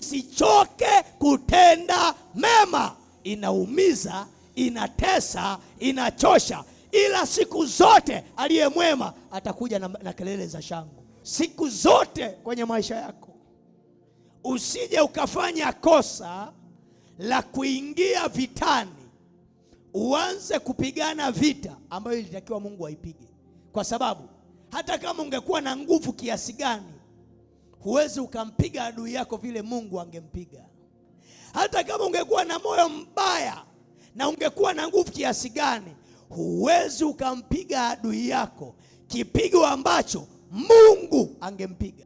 usichoke kutenda mema. Inaumiza, inatesa, inachosha, ila siku zote aliye mwema atakuja na kelele za shangwe. Siku zote kwenye maisha yako usije ukafanya kosa la kuingia vitani uanze kupigana vita ambayo ilitakiwa Mungu aipige. Kwa sababu hata kama ungekuwa na nguvu kiasi gani, huwezi ukampiga adui yako vile Mungu angempiga. Hata kama ungekuwa na moyo mbaya na ungekuwa na nguvu kiasi gani, huwezi ukampiga adui yako kipigo ambacho Mungu angempiga.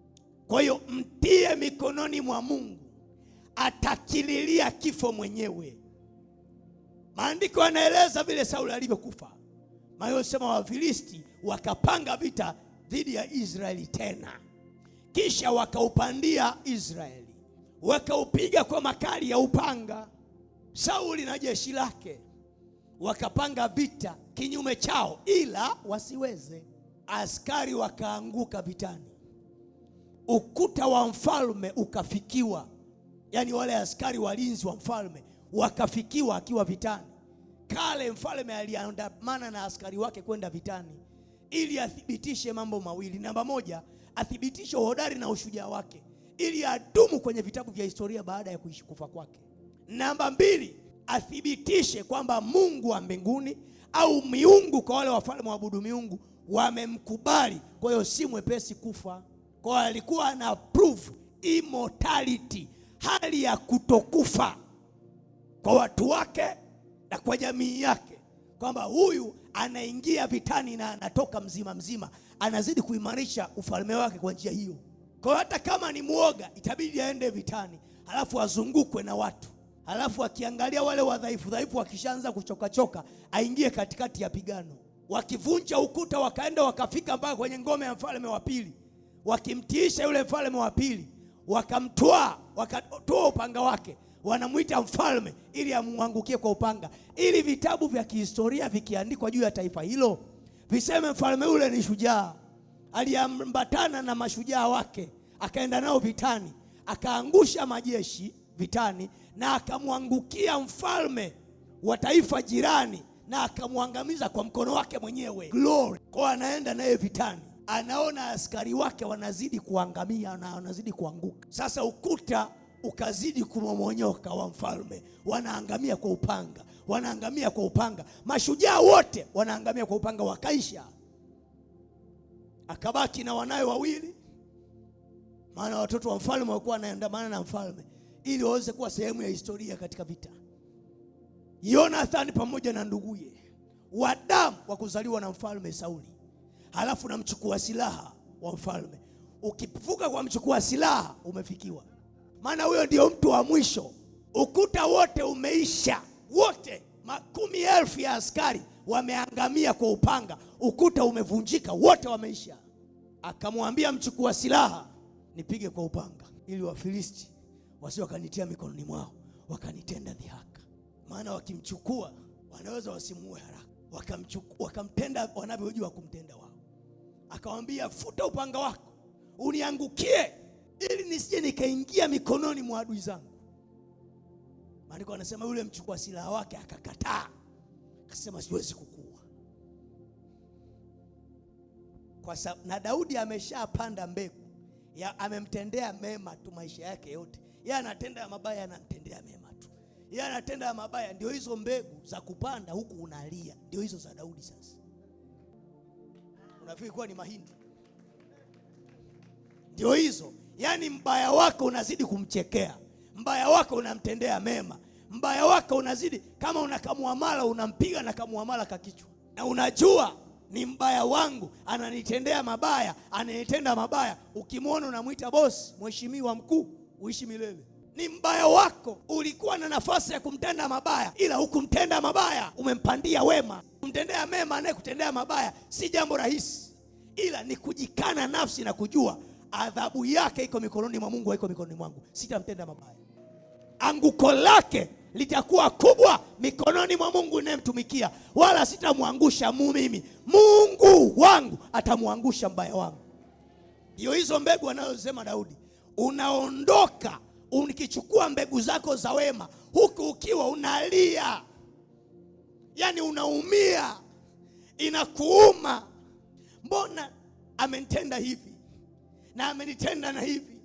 Kwa hiyo mtie mikononi mwa Mungu, atakililia kifo mwenyewe. Maandiko yanaeleza vile Sauli alivyokufa. Maana sema Wafilisti wakapanga vita dhidi ya Israeli tena, kisha wakaupandia Israeli, wakaupiga kwa makali ya upanga. Sauli na jeshi lake wakapanga vita kinyume chao, ila wasiweze. Askari wakaanguka vitani, ukuta wa mfalme ukafikiwa. Yani wale askari walinzi wa mfalme wakafikiwa akiwa vitani. Kale mfalme aliandamana na askari wake kwenda vitani ili athibitishe mambo mawili. Namba moja, athibitishe uhodari na ushujaa wake ili adumu kwenye vitabu vya historia baada ya kufa kwake. Namba mbili, athibitishe kwamba Mungu wa mbinguni au miungu, kwa wale wafalme waabudu miungu, wamemkubali. Kwa hiyo si mwepesi kufa. Kwa hiyo alikuwa ana prove immortality, hali ya kutokufa kwa watu wake na kwa jamii yake, kwamba huyu anaingia vitani na anatoka mzima mzima, anazidi kuimarisha ufalme wake kwa njia hiyo. Kwa hiyo hata kama ni muoga, itabidi aende vitani, halafu azungukwe na watu, halafu akiangalia wale wadhaifu wakishaanza kuchoka, aingie katikati ya pigano. Wakivunja ukuta wakaenda wakafika mpaka kwenye ngome ya mfalme wa pili, wakimtiisha yule mfalme wa pili, wakatoa upanga wake, wanamuita mfalme ili amwangukie kwa upanga, ili vitabu vya kihistoria vikiandikwa juu ya taifa hilo viseme mfalme ule ni shujaa, aliambatana na mashujaa wake, akaenda nao vitani, akaangusha majeshi vitani, na akamwangukia mfalme wa taifa jirani na akamwangamiza kwa mkono wake mwenyewe. Glory. Kwa anaenda naye vitani, anaona askari wake wanazidi kuangamia na wanazidi kuanguka. Sasa ukuta ukazidi kumomonyoka wa mfalme, wanaangamia kwa upanga, wanaangamia kwa upanga, mashujaa wote wanaangamia kwa upanga, wakaisha. Akabaki na wanawe wawili, maana watoto wa mfalme walikuwa wanaandamana na mfalme ili waweze kuwa sehemu ya historia katika vita. Jonathan pamoja na nduguye wa damu wa kuzaliwa na mfalme Sauli, halafu na mchukua silaha wa mfalme. Ukifuka kwa mchukua silaha umefikiwa, maana huyo ndio mtu wa mwisho. Ukuta wote umeisha, wote 10,000 ya askari wameangamia kwa upanga, ukuta umevunjika, wote wameisha. Akamwambia mchukua silaha, nipige kwa upanga ili Wafilisti wasio wakanitia mikononi mwao wakanitenda dhihaka. Maana wakimchukua wanaweza wasimuue haraka, wakamtenda wanavyojua kumtenda wao. Akamwambia, futa upanga wako uniangukie ili nisije nikaingia mikononi mwa adui zangu. Maandiko anasema yule mchukua silaha wake akakataa, akasema siwezi kukua. Kwa sababu na Daudi ameshapanda mbegu ya amemtendea mema tu maisha yake yote. Yeye anatenda mabaya, anamtendea mema tu. Yeye anatenda mabaya, ndio hizo mbegu za kupanda huku unalia, ndio hizo za Daudi. Sasa unafikiri kuwa ni mahindi? Ndio hizo. Yani mbaya wako unazidi kumchekea, mbaya wako unamtendea mema, mbaya wako unazidi, kama unakamuamala unampiga na kamuamala kakichwa, na unajua ni mbaya wangu ananitendea mabaya, ananitenda mabaya. Ukimwona unamuita boss, mheshimiwa, mkuu, uishi milele. Ni mbaya wako, ulikuwa na nafasi ya kumtenda mabaya ila hukumtenda mabaya, umempandia wema. Kumtendea mema anayekutendea mabaya si jambo rahisi, ila ni kujikana nafsi na kujua adhabu yake iko mikononi mwa Mungu, haiko mikononi mwangu. Sitamtenda mabaya, anguko lake litakuwa kubwa mikononi mwa Mungu ninayemtumikia, wala sitamwangusha mimi. Mungu wangu atamwangusha mbaya wangu. Hiyo hizo mbegu anazosema Daudi, unaondoka siku zako za wema, huku ukiwa unalia, yani unaumia, inakuuma. Mbona amenitenda hivi na amenitenda na hivi,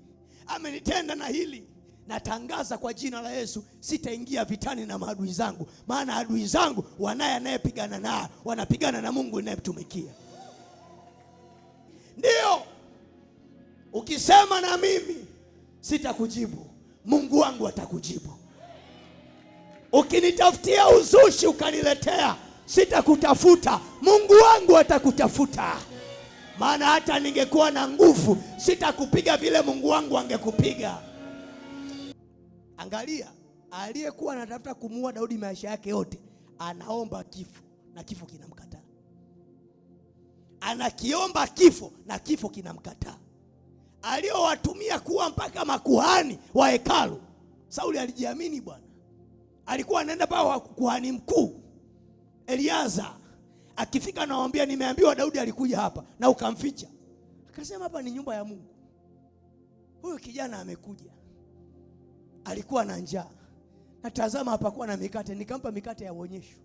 amenitenda na hili? Natangaza kwa jina la Yesu, sitaingia vitani na maadui zangu, maana adui zangu wanaye anayepigana nao, wanapigana na Mungu ninayemtumikia. Ndio, ukisema na mimi sitakujibu, Mungu wangu atakujibu. Ukinitafutia uzushi ukaniletea, sitakutafuta, Mungu wangu atakutafuta. Maana hata ningekuwa na nguvu, sitakupiga vile Mungu wangu angekupiga. Angalia, aliyekuwa anatafuta kumuua Daudi maisha yake yote, anaomba kifo na kifo kinamkataa. Anakiomba kifo na kifo kinamkataa. Aliowatumia kuwa mpaka makuhani wa hekalu, Sauli alijiamini bwana. Alikuwa anaenda pa kuhani mkuu Eliaza, akifika anawaambia, nimeambiwa Daudi alikuja hapa na ukamficha. Akasema hapa ni nyumba ya Mungu. Huyu kijana amekuja, alikuwa na njaa, natazama hapa kuwa na mikate, nikampa mikate ya uonyesho.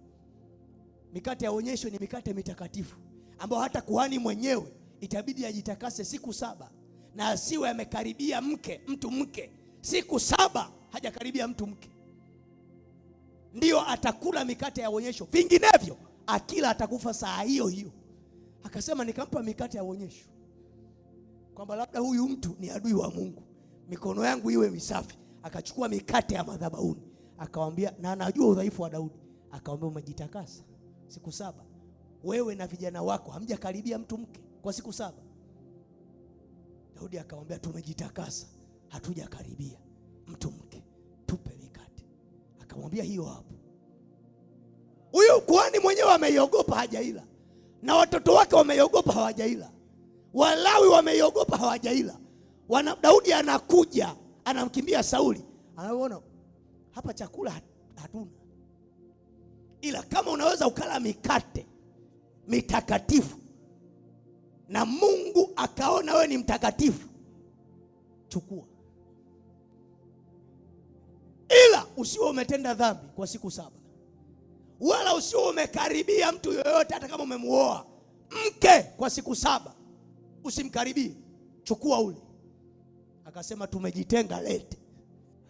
Mikate ya uonyesho ni mikate mitakatifu ambao hata kuhani mwenyewe itabidi ajitakase siku 7 na asiwe amekaribia mtu mke siku 7 hajakaribia mtu mke, ndio atakula mikate ya uonyesho, vinginevyo akila atakufa saa hiyo hiyo. Akasema nikampa mikate ya uonyesho kwamba labda huyu mtu ni adui wa Mungu, mikono yangu iwe misafi. Akachukua mikate ya madhabahuni, akamwambia, na anajua udhaifu wa Daudi, akamwambia umejitakasa siku 7, wewe na vijana wako hamjakaribia mtu mke kwa siku 7. Daudi akamwambia, tumejitakasa, hatujakaribia mtu mke, tupe mikate. Akamwambia hiyo hapo. Huyu kuhani mwenyewe ameiogopa, hajaila, na watoto wake wameiogopa, hawajaila, Walawi wameiogopa, hawajaila. Daudi anakuja, anamkimbia Sauli, anaona hapa chakula hatuna, ila kama unaweza ukala mikate mitakatifu na Mungu akaona wewe ni mtakatifu, chukua, ila usiwe umetenda dhambi kwa siku 7, wala usiwe umekaribia mtu yoyote, hata kama umemuoa mke kwa siku 7 usimkaribie, chukua ule. Akasema tumejitenga, lete.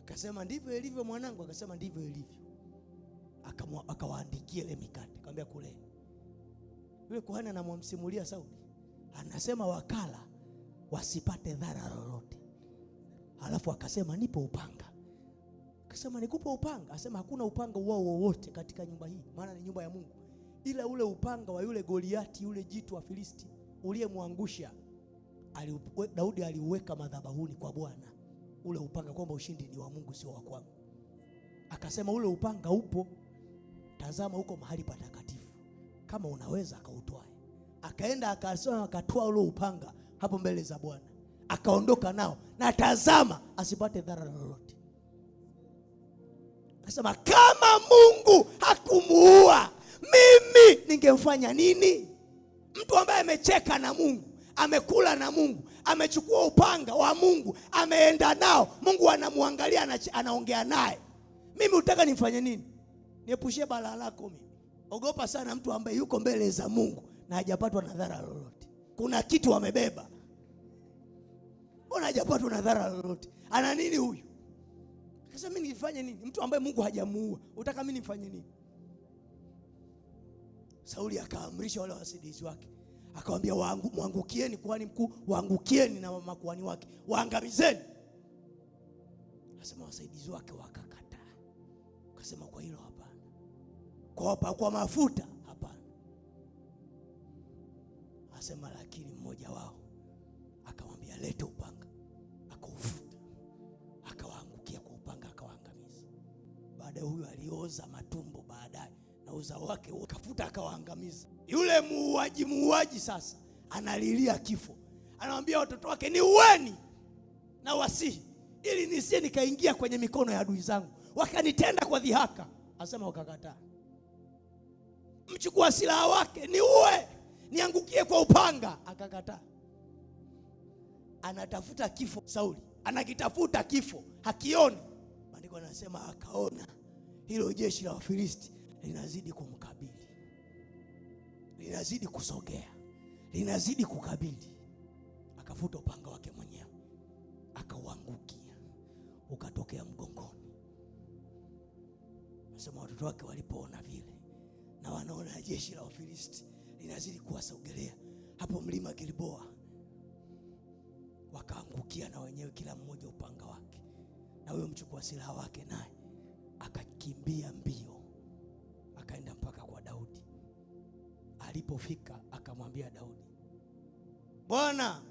Akasema ndivyo ilivyo mwanangu. Akasema ndivyo ilivyo. Akawaandikia ile mikate, akamwambia kule. Yule kuhani anamsimulia Sauli, anasema wakala wasipate dhara lolote. Halafu akasema nipo upanga. Akasema nikupe upanga? Akasema hakuna upanga wao wowote katika nyumba hii, maana ni nyumba ya Mungu, ila ule upanga wa yule Goliati, yule jitu wa Filisti uliyemwangusha, Daudi aliuweka madhabahuni kwa Bwana ule upanga, kwamba ushindi ni wa Mungu sio wa kwangu. Akasema ule upanga upo, tazama huko mahali patakatifu, kama unaweza akautwae. Akaenda akasema, akatoa ule upanga hapo mbele za Bwana, akaondoka nao, na tazama asipate dhara lolote. Akasema kama Mungu hakumuua mimi ningemfanya nini? Mtu ambaye amecheka na Mungu, amekula na Mungu, amechukua upanga wa Mungu, ameenda nao, Mungu anamwangalia, anaongea naye. Mimi utaka nifanye nini? Niepushie balaa lako mimi? Ogopa sana mtu ambaye yuko mbele za Mungu na hajapatwa na dhara lolote. Kuna kitu amebeba, mbona hajapatwa na dhara lolote? Ana nini huyu? Akasema mimi nifanye nini? Mtu ambaye Mungu hajamuua, utaka mimi nifanye nini? Sauli akaamrisha wale wasaidizi wake, akamwambia mwangukieni kuhani mkuu, waangukieni na makuhani wake, waangamizeni. Akasema wasaidizi wake wakakataa. Akasema kwa hilo hapana, kwa mafuta hapana. Akasema lakini mmoja wao akamwambia lete upanga, akaufuta, akawaangukia kwa upanga, akawaangamiza. Baadaye huyu alioza matumbo baadaye na uzao wake ukafuta, akawaangamiza. Yule muuaji sasa analilia kifo, anamwambia watoto wake niueni na wasihi, ili nisije nikaingia kwenye mikono ya adui zangu wakanitenda kwa dhihaka. Asema wakakataa. Mchukua silaha wake, niue, niangukie kwa upanga, akakataa. Anatafuta kifo Sauli, anakitafuta kifo, hakioni. Maandiko Maandiko yanasema akaona hilo jeshi la Wafilisti linazidi kumkabili, linazidi kusogea, linazidi kukabili. Akafuta upanga wake mwenyewe, akauangukia, ukatokea mgongoni. Nasema watoto wake walipoona vile, na wanaona jeshi la Wafilisti linazidi kuwasogelea hapo mlima Gilboa, wakaangukia na wenyewe kila mmoja upanga wake, na huyo mchukua silaha wake naye akakimbia mbio, akaenda mpaka kwa Daudi. Alipofika akamwambia Daudi, Bwana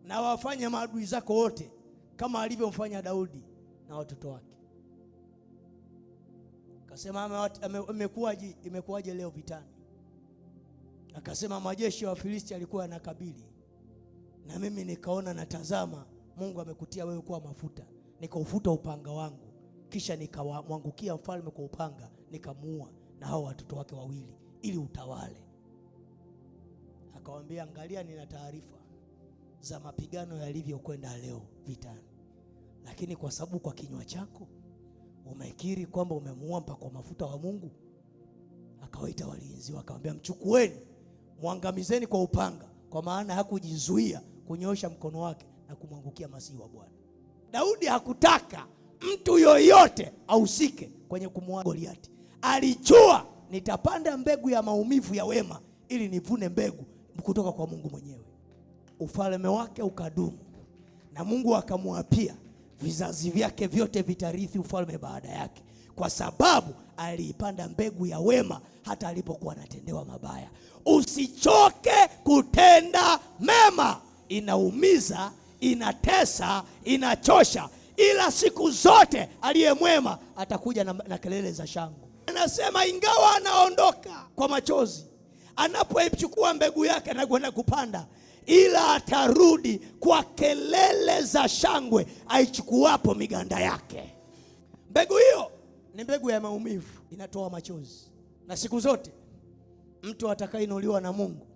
na wafanye maadui zako wote kama alivyomfanya Daudi na watoto wake. Akasema imekuwaje leo vitani? Akasema majeshi ya Wafilisti yalikuwa yanakabili, na mimi nikaona natazama, Mungu amekutia wewe kuwa mafuta, nikaufuta upanga wangu, kisha nikamwangukia mfalme kwa upanga, nikamuua na hao watoto wake wawili ili utawale. Akamwambia, angalia, nina taarifa za mapigano yalivyokwenda leo vitani, lakini kwa sababu kwa kinywa chako umekiri kwamba umemuua mpakwa mafuta wa Mungu. Akawaita walinzi, akamwambia, mchukueni, mwangamizeni kwa upanga, kwa maana hakujizuia kunyoosha mkono wake na kumwangukia Masihi wa Bwana. Daudi hakutaka mtu yoyote ahusike kwenye kumuua Goliati. Alijua nitapanda mbegu ya maumivu ya wema ili nivune mbegu kutoka kwa Mungu mwenyewe. Ufalme wake ukadumu, na Mungu akamwapia vizazi vyake vyote vitarithi ufalme baada yake, kwa sababu aliipanda mbegu ya wema hata alipokuwa anatendewa mabaya. Usichoke kutenda mema. Inaumiza, inatesa, inachosha, ila siku zote aliye mwema atakuja na kelele za shangwe. Anasema ingawa anaondoka kwa machozi, anapoichukua mbegu yake na kwenda kupanda, ila atarudi kwa kelele za shangwe aichukuapo miganda yake. Mbegu hiyo ni mbegu ya maumivu, inatoa machozi. Na siku zote mtu atakayeinuliwa na Mungu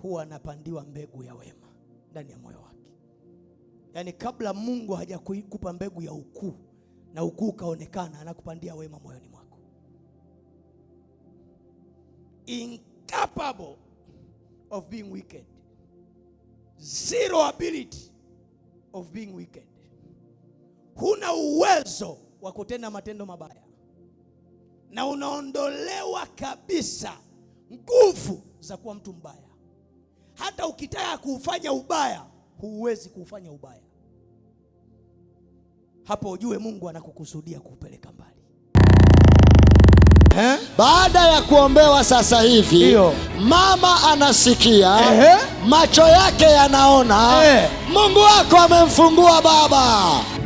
huwa anapandiwa mbegu ya wema ndani ya moyo wake. Yaani kabla Mungu hajakupa mbegu ya ukuu na ukuu kaonekana, anakupandia wema moyoni mwako. Incapable of being wicked. Zero ability of being wicked. Huna uwezo wa kutenda matendo mabaya, na unaondolewa kabisa nguvu za kuwa mtu mbaya. Hata ukitaka kufanya ubaya, huwezi kufanya ubaya. Hapo ujue Mungu anakukusudia kupeleka mbali. Baada ya kuombewa sasa hivi, mama anasikia, macho yake yanaona, Mungu wako amemfungua baba.